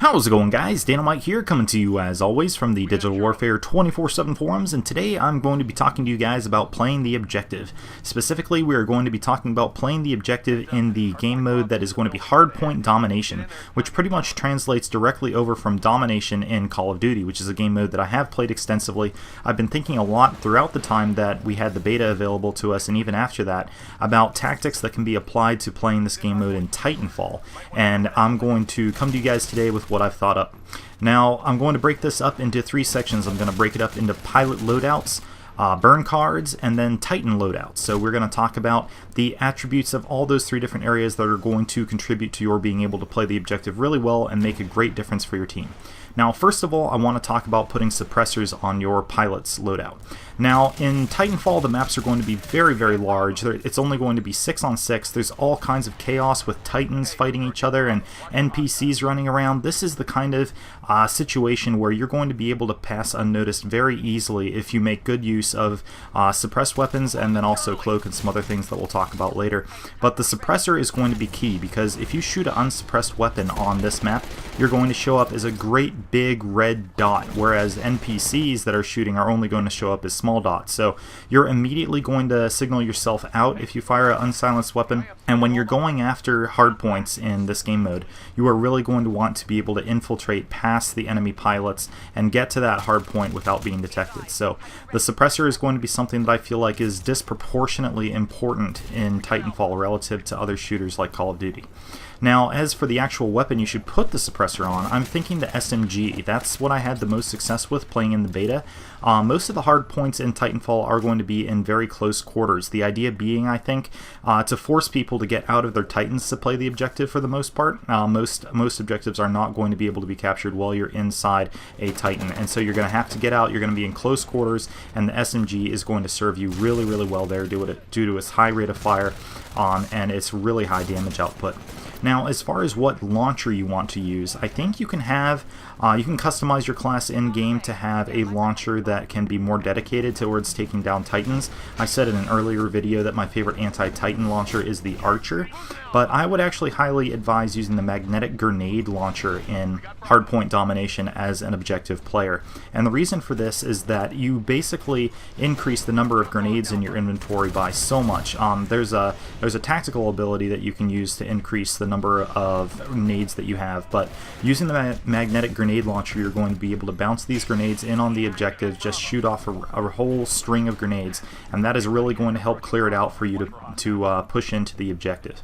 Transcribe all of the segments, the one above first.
How's it going, guys? Dynamite here, coming to you as always from the Digital Warfare 24/7 forums, and today I'm going to be talking to you guys about playing the objective. Specifically, we are going to be talking about playing the objective in the game mode that is going to be Hardpoint Domination, which pretty much translates directly over from Domination in Call of Duty, which is a game mode that I have played extensively. I've been thinking a lot throughout the time that we had the beta available to us, and even after that, about tactics that can be applied to playing this game mode in Titanfall, and I'm going to come to you guys today with what I've thought up. Now, I'm going to break this up into three sections. I'm going to break it up into pilot loadouts, burn cards, and then Titan loadouts. So we're going to talk about the attributes of all those three different areas that are going to contribute to your being able to play the objective really well and make a great difference for your team. Now, first of all, I want to talk about putting suppressors on your pilot's loadout. Now, in Titanfall, the maps are going to be very, very large. It's only going to be 6 on 6. There's all kinds of chaos with Titans fighting each other and NPCs running around. This is the kind of situation where you're going to be able to pass unnoticed very easily if you make good use of suppressed weapons and then also cloak and some other things that we'll talk about later. But the suppressor is going to be key, because if you shoot an unsuppressed weapon on this map, you're going to show up as a great big red dot, whereas NPCs that are shooting are only going to show up as small dots. So you're immediately going to signal yourself out if you fire an unsilenced weapon, and when you're going after hardpoints in this game mode, you are really going to want to be able to infiltrate past the enemy pilots and get to that hardpoint without being detected. So the suppressor is going to be something that I feel like is disproportionately important in Titanfall relative to other shooters like Call of Duty. Now, as for the actual weapon you should put the suppressor on, I'm thinking the SMG. That's what I had the most success with playing in the beta. Most of the hard points in Titanfall are going to be in very close quarters. The idea being, I think, to force people to get out of their Titans to play the objective for the most part. Most objectives are not going to be able to be captured while you're inside a Titan, and so you're going to have to get out. You're going to be in close quarters, and the SMG is going to serve you really, really well there due to its high rate of fire and its really high damage output. Now, as far as what launcher you want to use, I think you can customize your class in-game to have a launcher that can be more dedicated towards taking down Titans. I said in an earlier video that my favorite anti-Titan launcher is the Archer, but I would actually highly advise using the magnetic grenade launcher in Hardpoint Domination as an objective player. And the reason for this is that you basically increase the number of grenades in your inventory by so much. There's a tactical ability that you can use to increase the number of grenades that you have, but using the magnetic grenade launcher, you're going to be able to bounce these grenades in on the objective, just shoot off a whole string of grenades, and that is really going to help clear it out for you to push into the objective.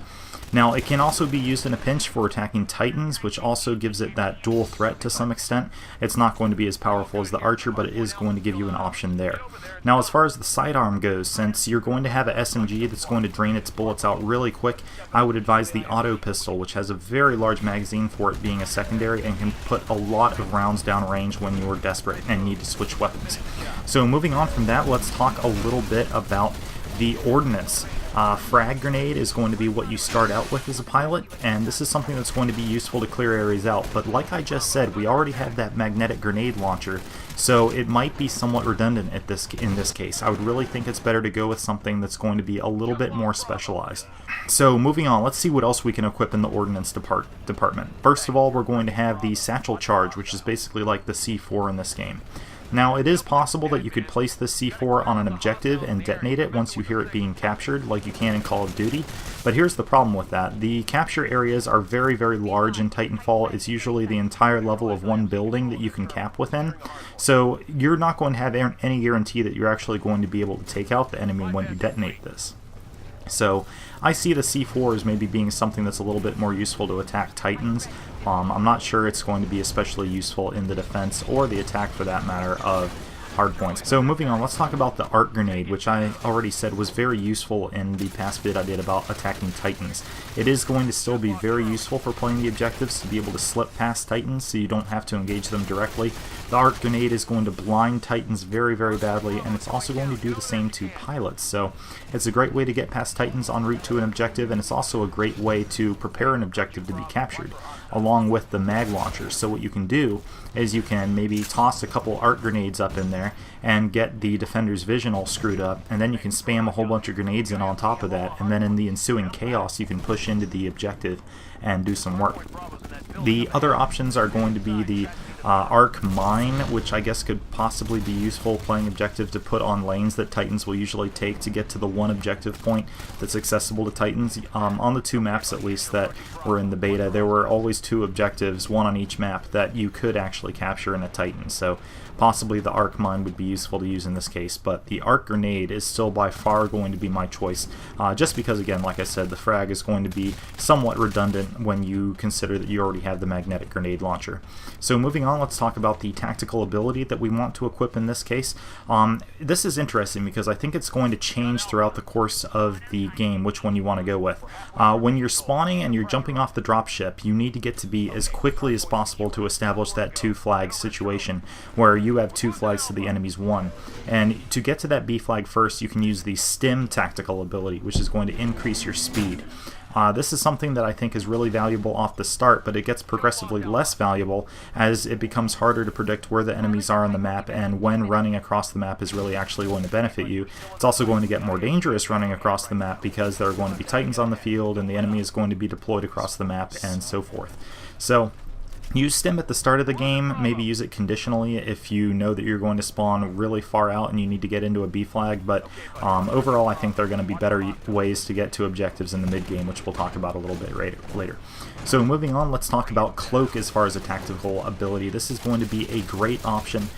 Now, it can also be used in a pinch for attacking Titans, which also gives it that dual threat to some extent. It's not going to be as powerful as the Archer, but it is going to give you an option there. Now, as far as the sidearm goes, since you're going to have an SMG that's going to drain its bullets out really quick, I would advise the auto pistol, which has a very large magazine for it being a secondary and can put a lot of rounds down range when you're desperate and need to switch weapons. So moving on from that, let's talk a little bit about the ordnance. Frag grenade is going to be what you start out with as a pilot, and this is something that's going to be useful to clear areas out. But like I just said, we already have that magnetic grenade launcher, so it might be somewhat redundant in this case. I would really think it's better to go with something that's going to be a little bit more specialized. So moving on, let's see what else we can equip in the ordnance department. First of all, we're going to have the satchel charge, which is basically like the C4 in this game. Now, it is possible that you could place this C4 on an objective and detonate it once you hear it being captured, like you can in Call of Duty, but here's the problem with that. The capture areas are very, very large in Titanfall. It's usually the entire level of one building that you can cap within, so you're not going to have any guarantee that you're actually going to be able to take out the enemy when you detonate this. So I see the C4 as maybe being something that's a little bit more useful to attack Titans. I'm not sure it's going to be especially useful in the defense or the attack, for that matter, of hardpoints. So moving on, let's talk about the arc grenade, which I already said was very useful in the past bit I did about attacking Titans. It is going to still be very useful for playing the objectives, to be able to slip past Titans so you don't have to engage them directly. The arc grenade is going to blind Titans very, very badly, and it's also going to do the same to pilots. So it's a great way to get past Titans en route to an objective, and it's also a great way to prepare an objective to be captured, along with the mag launcher. So what you can do is you can maybe toss a couple arc grenades up in there there and get the defender's vision all screwed up, and then you can spam a whole bunch of grenades in on top of that, and then in the ensuing chaos you can push into the objective and do some work. The other options are going to be the arc mine, which I guess could possibly be useful playing objective to put on lanes that Titans will usually take to get to the one objective point that's accessible to Titans. On the 2 maps at least that were in the beta, there were always 2 objectives, one on each map, that you could actually capture in a Titan, so possibly the arc mine would be useful to use in this case, but the arc grenade is still by far going to be my choice, just because, again, like I said, the frag is going to be somewhat redundant when you consider that you already have the magnetic grenade launcher. So moving on, let's talk about the tactical ability that we want to equip in this case. This is interesting because I think it's going to change throughout the course of the game which one you want to go with. When you're spawning and you're jumping off the dropship, you need to get to be as quickly as possible to establish that 2 flag situation where you have 2 flags to the enemy's 1. And to get to that B flag first, you can use the stim tactical ability, which is going to increase your speed. This is something that I think is really valuable off the start, but it gets progressively less valuable as it becomes harder to predict where the enemies are on the map and when running across the map is really actually going to benefit you. It's also going to get more dangerous running across the map because there are going to be Titans on the field and the enemy is going to be deployed across the map and so forth. So use stim at the start of the game, maybe use it conditionally if you know that you're going to spawn really far out and you need to get into a B flag, but overall I think there are going to be better ways to get to objectives in the mid game, which we'll talk about a little bit later. So moving on, let's talk about cloak as far as a tactical ability. This is going to be a great option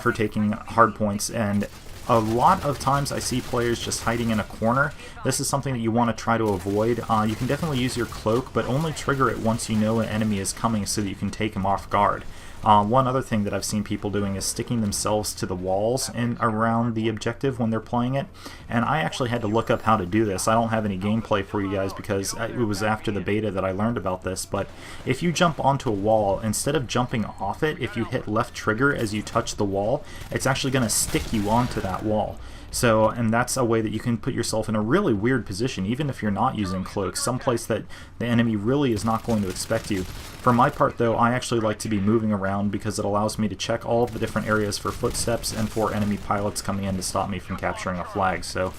for taking hard points, and a lot of times I see players just hiding in a corner. This is something that you want to try to avoid. You can definitely use your cloak, but only trigger it once you know an enemy is coming so that you can take him off guard. One other thing that I've seen people doing is sticking themselves to the walls and around the objective when they're playing it, and I actually had to look up how to do this. I don't have any gameplay for you guys because it was after the beta that I learned about this, but if you jump onto a wall, instead of jumping off it, if you hit left trigger as you touch the wall, it's actually going to stick you onto that wall. So, and that's a way that you can put yourself in a really weird position, even if you're not using cloak, someplace that the enemy really is not going to expect you. For my part, though, I actually like to be moving around because it allows me to check all of the different areas for footsteps and for enemy pilots coming in to stop me from capturing a flag. So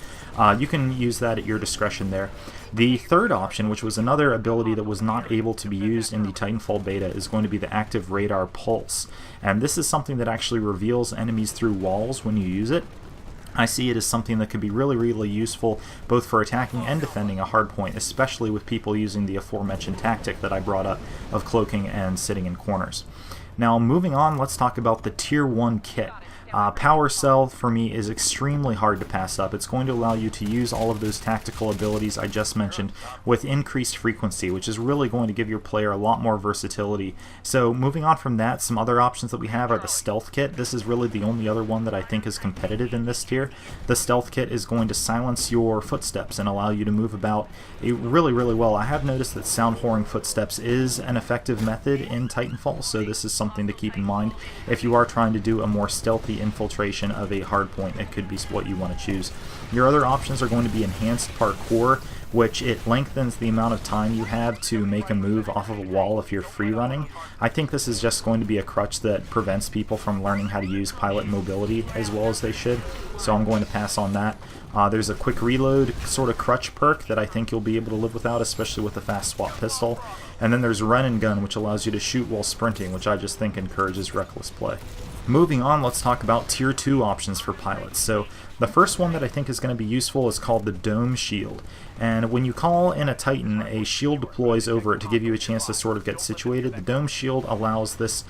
you can use that at your discretion there. The third option, which was another ability that was not able to be used in the Titanfall beta, is going to be the active radar pulse. And this is something that actually reveals enemies through walls when you use it. I see it as something that could be really useful both for attacking and defending a hard point, especially with people using the aforementioned tactic that I brought up of cloaking and sitting in corners. Now moving on, let's talk about the Tier 1 kit. Power Cell for me is extremely hard to pass up. It's going to allow you to use all of those tactical abilities I just mentioned with increased frequency, which is really going to give your player a lot more versatility. So moving on from that, some other options that we have are the Stealth Kit. This is really the only other one that I think is competitive in this tier. The Stealth Kit is going to silence your footsteps and allow you to move about really well. I have noticed that sound whoring footsteps is an effective method in Titanfall, so this is something to keep in mind. If you are trying to do a more stealthy infiltration of a hard point, it could be what you want to choose. Your other options are going to be enhanced parkour, which it lengthens the amount of time you have to make a move off of a wall if you're free running. I think this is just going to be a crutch that prevents people from learning how to use pilot mobility as well as they should, so I'm going to pass on that. There's a quick reload sort of crutch perk that I think you'll be able to live without, especially with the fast swap pistol. And then there's run and gun, which allows you to shoot while sprinting, which I just think encourages reckless play. Moving on, let's talk about Tier 2 options for pilots. So the first one that I think is going to be useful is called the Dome Shield. And when you call in a Titan, a shield deploys over it to give you a chance to sort of get situated. The Dome Shield allows this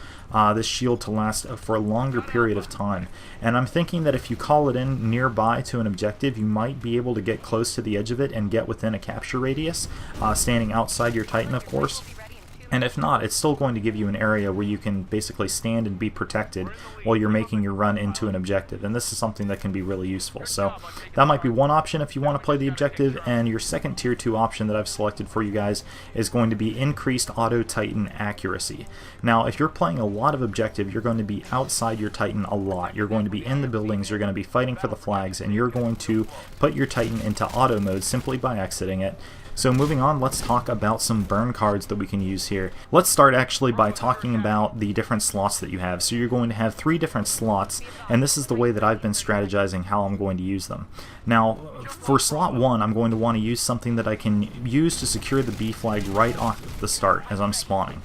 shield to last for a longer period of time. And I'm thinking that if you call it in nearby to an objective, you might be able to get close to the edge of it and get within a capture radius, standing outside your Titan, of course. And if not, it's still going to give you an area where you can basically stand and be protected while you're making your run into an objective. And this is something that can be really useful. So that might be one option if you want to play the objective. And your second Tier 2 option that I've selected for you guys is going to be increased auto Titan accuracy. Now, if you're playing a lot of objective, you're going to be outside your Titan a lot. You're going to be in the buildings, you're going to be fighting for the flags, and you're going to put your Titan into auto mode simply by exiting it. So moving on, let's talk about some burn cards that we can use here. Let's start actually by talking about the different slots that you have. So you're going to have 3 different slots, and this is the way that I've been strategizing how I'm going to use them. Now, for slot 1, I'm going to want to use something that I can use to secure the B flag right off the start as I'm spawning.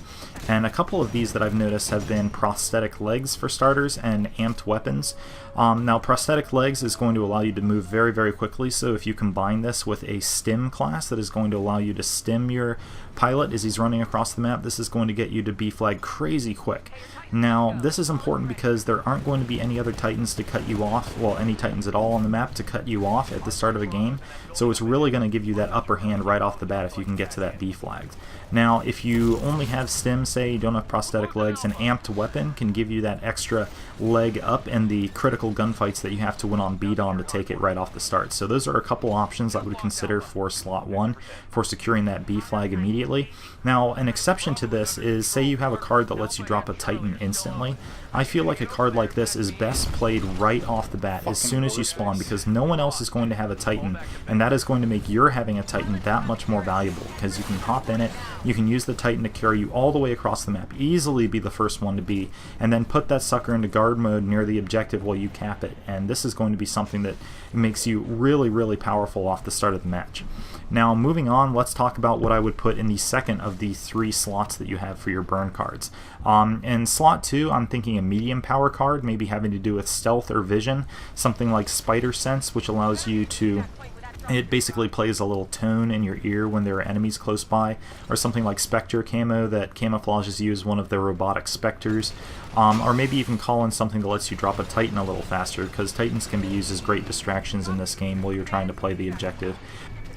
And a couple of these that I've noticed have been prosthetic legs for starters and amped weapons. Now prosthetic legs is going to allow you to move very, very quickly, so if you combine this with a stim class that is going to allow you to stim your pilot as he's running across the map, this is going to get you to B flag crazy quick. Now this is important because there aren't going to be any other Titans to cut you off, well, any Titans at all on the map to cut you off at the start of a game, so it's really going to give you that upper hand right off the bat if you can get to that B flag. Now if you only have stim, say you don't have prosthetic legs, an amped weapon can give you that extra leg up in the critical gunfights that you have to win on beat on to take it right off the start. So those are a couple options I would consider for slot 1 for securing that B flag immediately. Now an exception to this is, say you have a card that lets you drop a Titan instantly. I feel like a card like this is best played right off the bat as soon as you spawn, because no one else is going to have a Titan, and that is going to make your having a Titan that much more valuable, because you can hop in it, you can use the Titan to carry you all the way across the map, easily be the first one to be, and then put that sucker into guard mode near the objective while you cap it, and this is going to be something that makes you really, really powerful off the start of the match. Now moving on, let's talk about what I would put in the second of the 3 slots that you have for your burn cards. In slot 2, I'm thinking a medium power card, maybe having to do with stealth or vision, something like Spider Sense, which allows you to, it basically plays a little tone in your ear when there are enemies close by, or something like Spectre Camo that camouflages you as one of the robotic specters, or maybe you can call in something that lets you drop a Titan a little faster, because Titans can be used as great distractions in this game while you're trying to play the objective.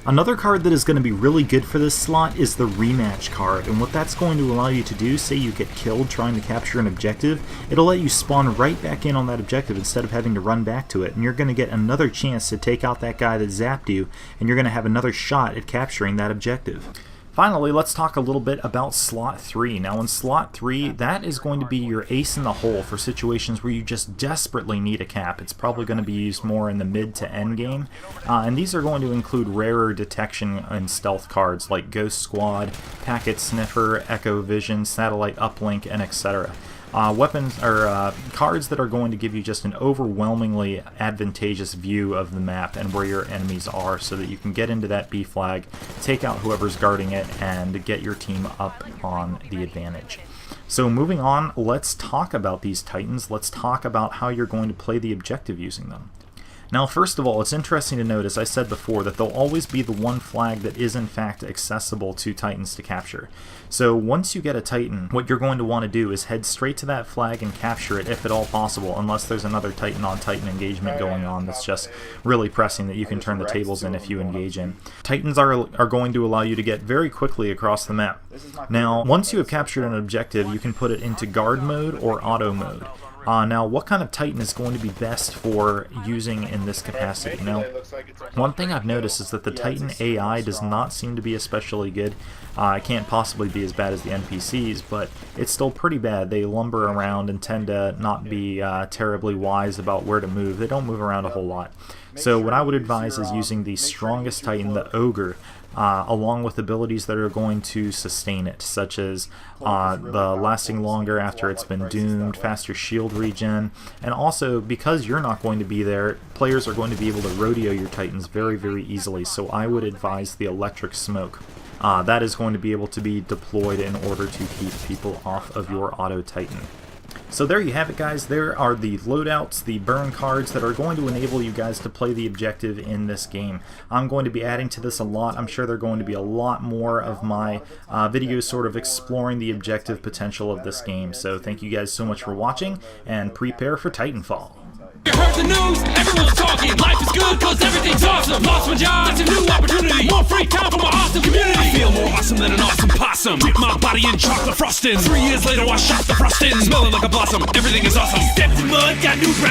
Another card that is going to be really good for this slot is the rematch card, and what that's going to allow you to do, say you get killed trying to capture an objective, it'll let you spawn right back in on that objective instead of having to run back to it, and you're going to get another chance to take out that guy that zapped you, and you're going to have another shot at capturing that objective. Finally, let's talk a little bit about slot 3. Now in slot 3, that is going to be your ace in the hole for situations where you just desperately need a cap. It's probably going to be used more in the mid to end game, and these are going to include rarer detection and stealth cards like Ghost Squad, Packet Sniffer, Echo Vision, Satellite Uplink, and etc. Weapons or cards that are going to give you just an overwhelmingly advantageous view of the map and where your enemies are, so that you can get into that B flag, take out whoever's guarding it, and get your team up on the advantage. So moving on, let's talk about these Titans. Let's talk about how you're going to play the objective using them. Now first of all, it's interesting to note, as I said before, that there'll always be the one flag that is in fact accessible to Titans to capture. So once you get a Titan, what you're going to want to do is head straight to that flag and capture it if at all possible, unless there's another Titan on Titan engagement going on that's just really pressing that you can turn the tables in if you engage in. Titans are going to allow you to get very quickly across the map. Now once you have captured an objective, you can put it into guard mode or auto mode. Now, what kind of Titan is going to be best for using in this capacity? Now, one thing I've noticed is that the Titan AI does not seem to be especially good. It can't possibly be as bad as the NPCs, but it's still pretty bad. They lumber around and tend to not be terribly wise about where to move. They don't move around a whole lot. So what I would advise is using the strongest Titan, the Ogre, along with abilities that are going to sustain it, such as the lasting longer after it's been doomed, faster shield regen, and also because you're not going to be there, players are going to be able to rodeo your Titans very, very easily, so I would advise the electric smoke. That is going to be able to be deployed in order to keep people off of your auto Titan. So there you have it, guys. There are the loadouts, the burn cards that are going to enable you guys to play the objective in this game. I'm going to be adding to this a lot. I'm sure there are going to be a lot more of my videos sort of exploring the objective potential of this game. So thank you guys so much for watching, and prepare for Titanfall. You heard the news, everyone's talking. Life is good cause everything's awesome. Lost my job, that's a new opportunity. More free time for my awesome community. I feel more awesome than an awesome possum. Dip my body in chocolate frosting. 3 years later I shot the frosting. Smelling like a blossom, everything is awesome. Stepped in mud, got new ground.